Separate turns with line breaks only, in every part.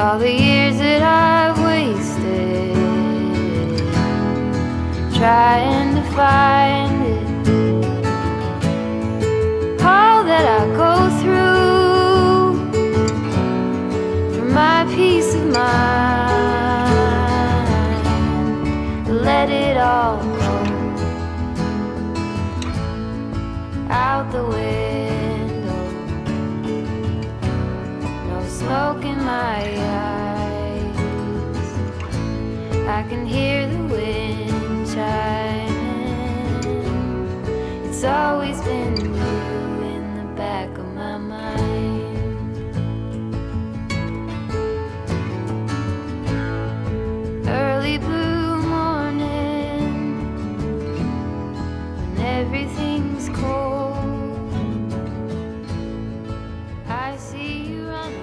all the years that I've wasted trying to find it, all that I go through for my peace of mind. Let it all go out the window, no smoke in my eyes, I can hear the wind chiming. It's always been you in the back of my mind. Early blue morning, when everything's cold, I see you running.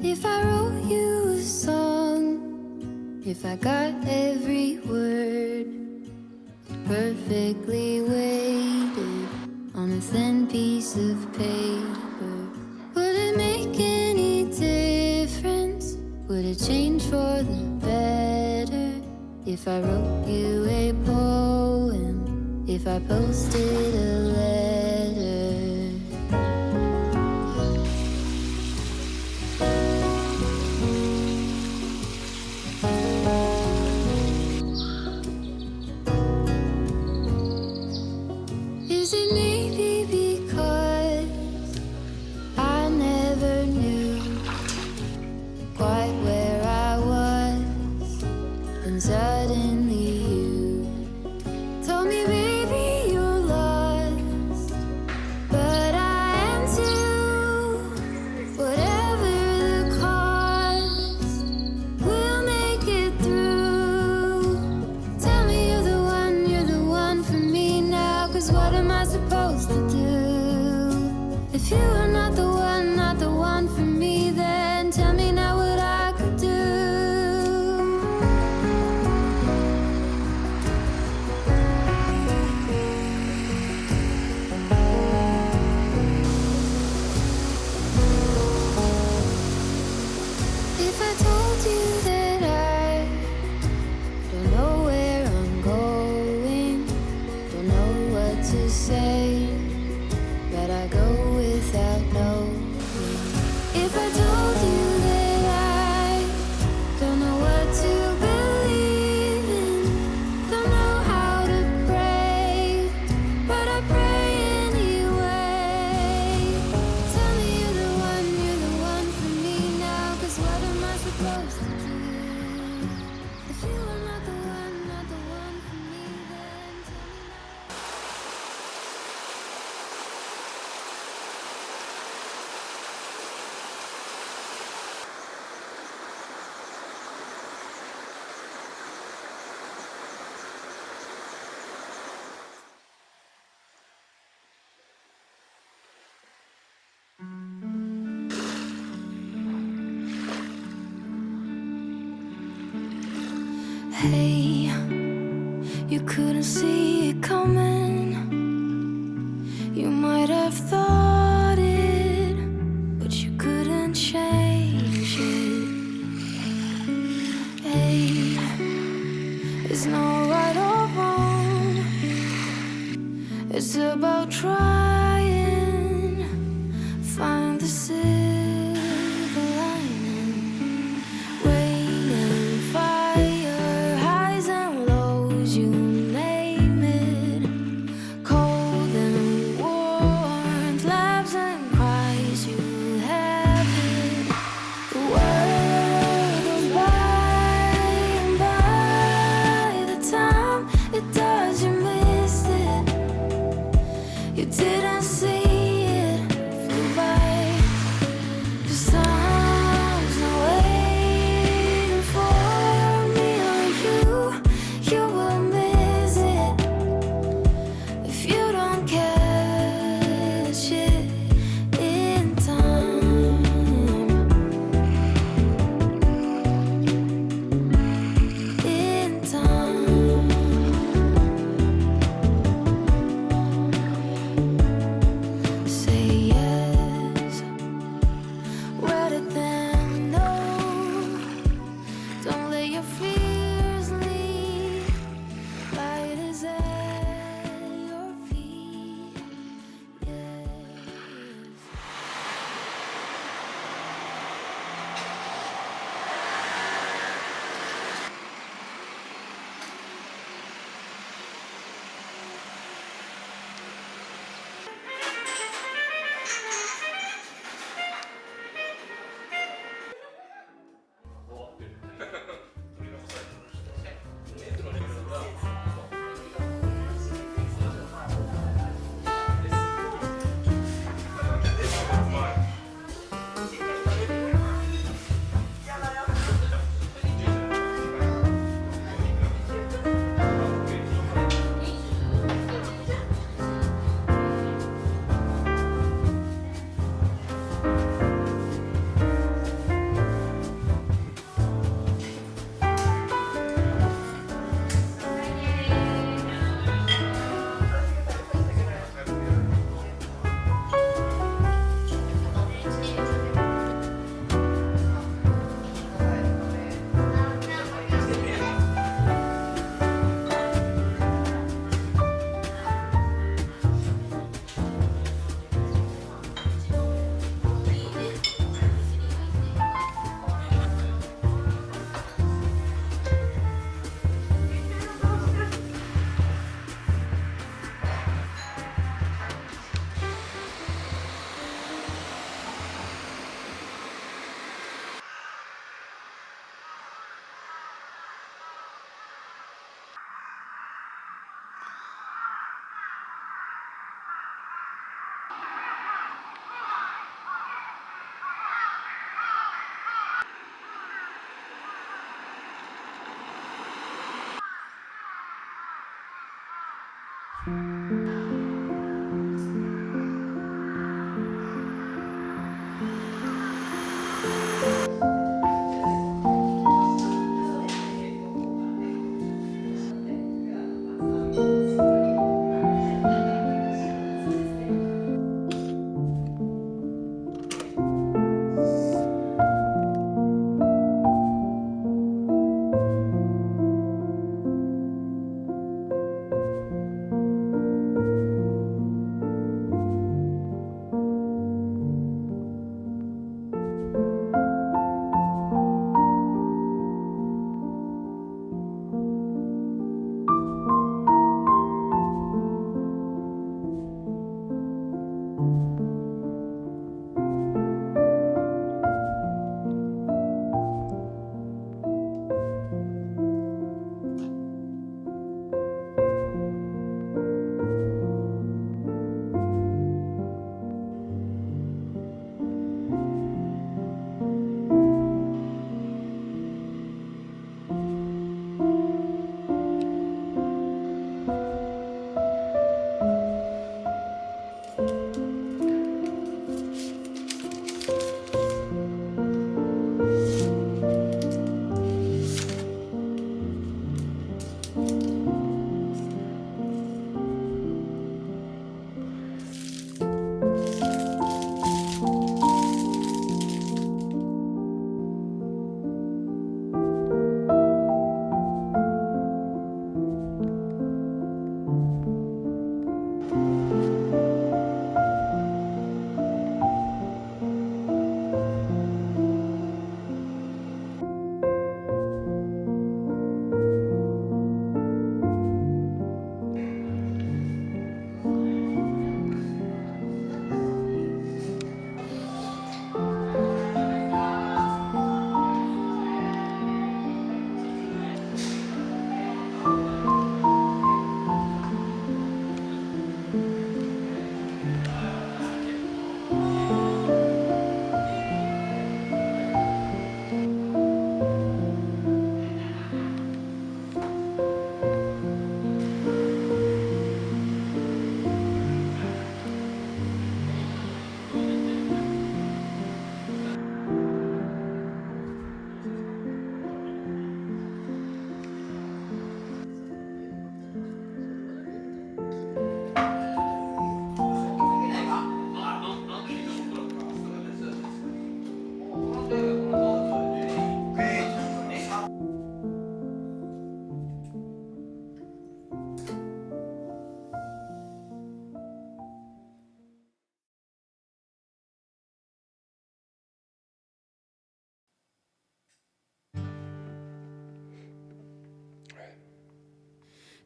If I wrote you a song, if I got every word perfectly weighted on a thin piece of paper, would it make any difference? Would it change for the better? If I wrote you a poem, if I posted a letter? Is it maybe because I never knew quite where I was, and suddenly you told me, baby, you're lost, but I am too. Whatever the cost, we'll make it through. Hey, you couldn't see it coming. You might have thought it, but you couldn't change it. Hey, it's not right or wrong. It's about trying, find the silver lining. Rain and fire, highs and lows, you name it. Cold and warmth, laughs and cries, you have it. The world goes by, and by the time it does, you missed it. You didn't see it flew by. 'Cause time's not waiting for me or you. You will miss it if you don't catch it in time. In time. Say yes, rather than no. Don't let your fears lead. Light is at your feet. Yes.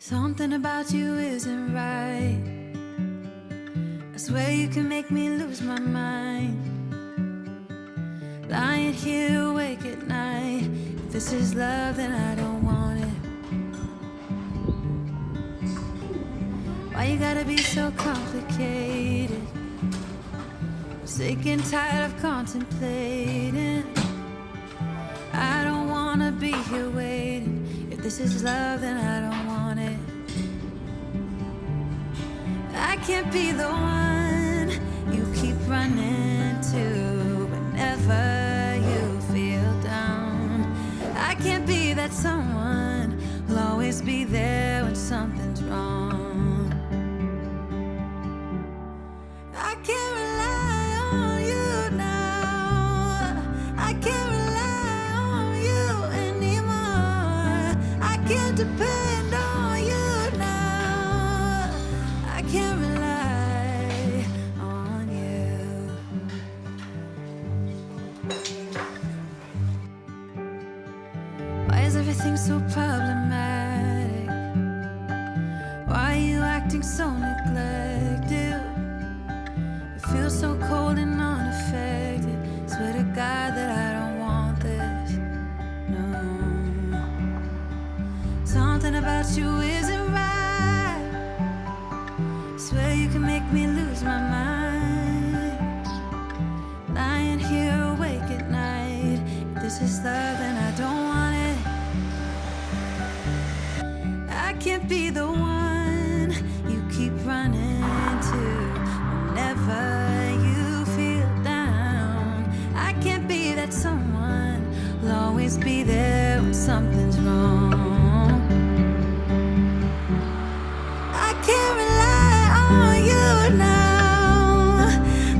Something about you isn't right. I swear you can make me lose my mind. Lying here awake at night. If this is love, then I don't want it. Why you gotta be so complicated? I'm sick and tired of contemplating. I don't wanna be here waiting. If this is love, then I don't want it. I can't be the one you keep running to whenever you feel down. I can't be that someone who'll always be there when something's wrong. I can't rely on you now. I can't rely on you anymore. I can't depend on you now. I can't rely on you. Why is everything so problematic? Why are you acting so neglected? Feel so cold and unaffected. Swear to God that I don't want this. No. Something about you isn't right. Swear you can make me lose my mind. Lying here awake at night. If this is love, then I don't want it. I can't be the one you keep running to whenever you feel down. I can't be that someone who'll always be there when something's wrong. I can't rely on you now.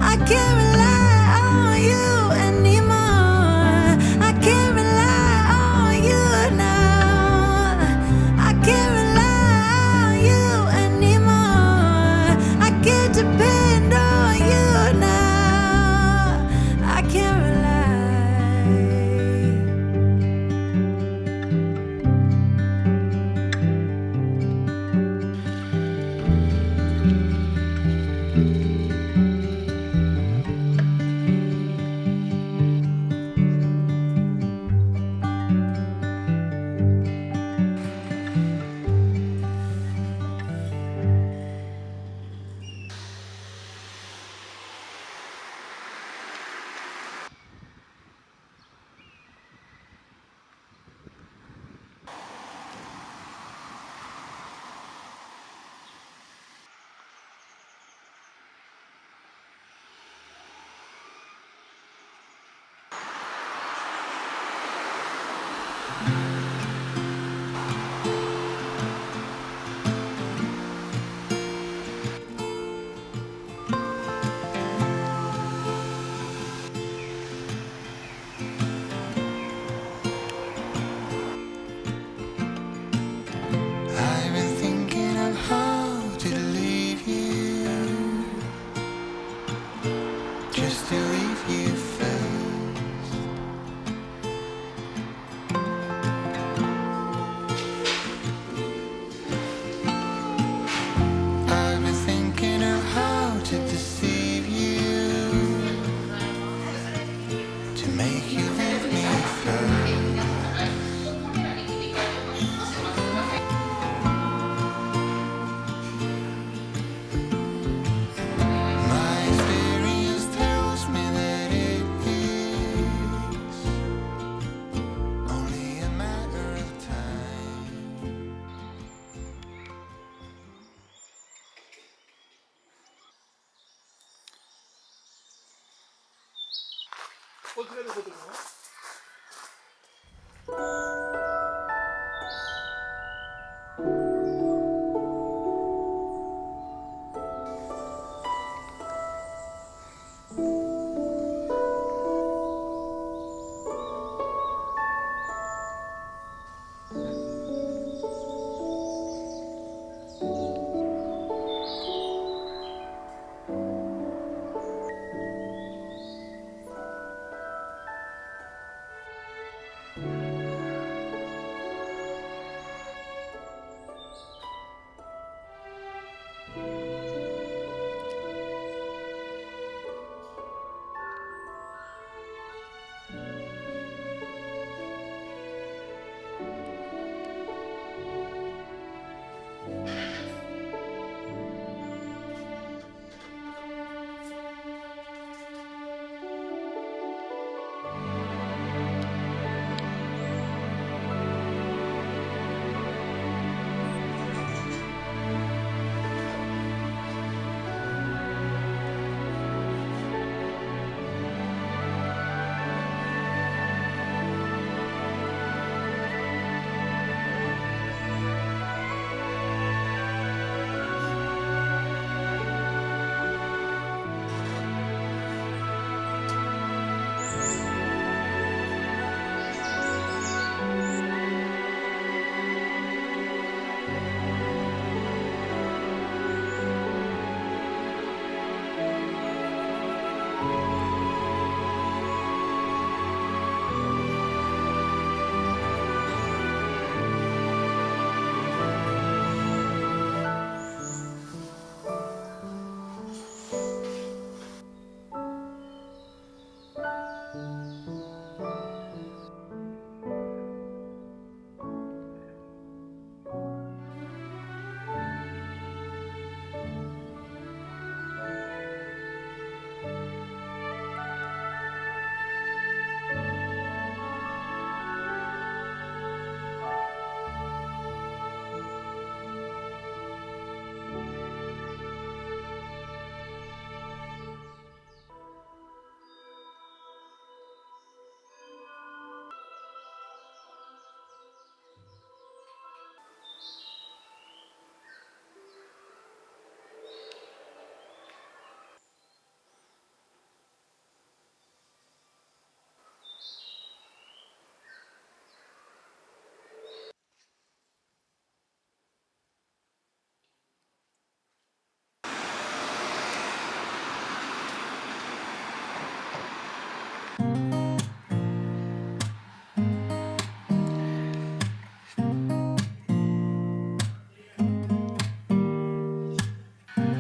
I can't rely on you anymore. I can't rely on you now. I can't rely on you anymore. I can't depend on you now. I can't rely. I've been thinking of how to leave you, just to leave you first. I've been thinking of how to deceive you, to make you leave me first. My experience tells me that it is only a matter of time.
어떻게 되거든요?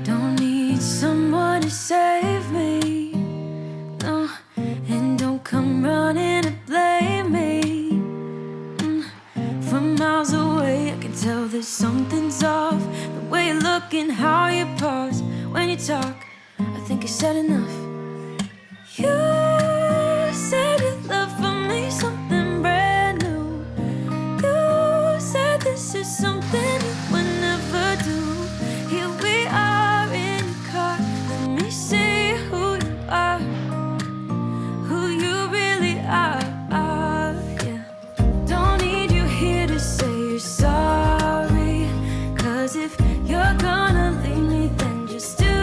Don't need someone to save me, no, and don't come running to blame me. From miles away I can tell that something's off. The way you look and how you pause when you talk, I think I said enough. You said your love for me something brand new. You said this is something you would never do. Here we are in your car. Let me see who you are, who you really are. Yeah. Don't need you here to say you're sorry, 'cause if you're gonna leave me, then just do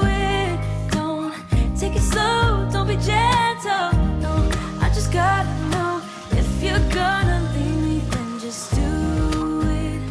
it. Don't take it slow, don't be gentle. No, I just gotta know, if you're gonna leave me, then just do it.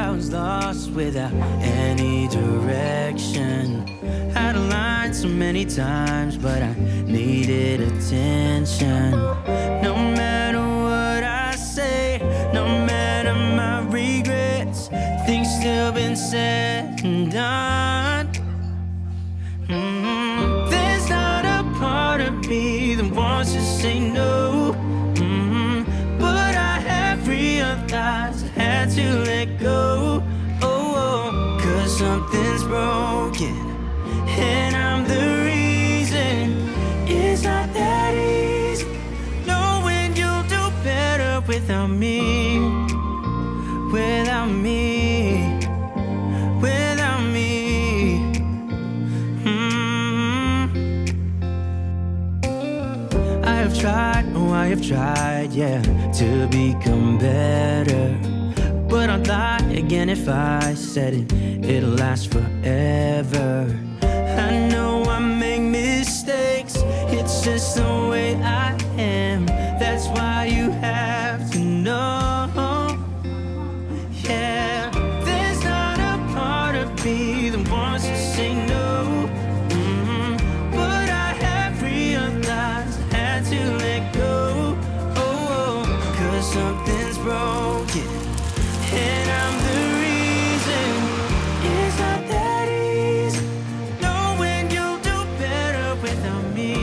I was lost without any direction. Had a line so many times, but I needed attention. No matter what I say, no matter my regrets, things still been said and done. There's not a part of me that wants to say no. But I have realized I had to let go. Oh, 'cause something's broken, and I'm the reason. It's not that easy knowing you'll do better without me. Without me. Without me. I have tried, yeah, to become better. But I'd lie again if I said it'll last forever. I know I make mistakes, it's just the way I am. That's why you have to know, yeah. There's not a part of me that wants to say no. But I have realized I had to let go. Oh, 'cause something's broken, and I'm the reason. It's not that easy knowing you'll do better without me.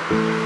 Thank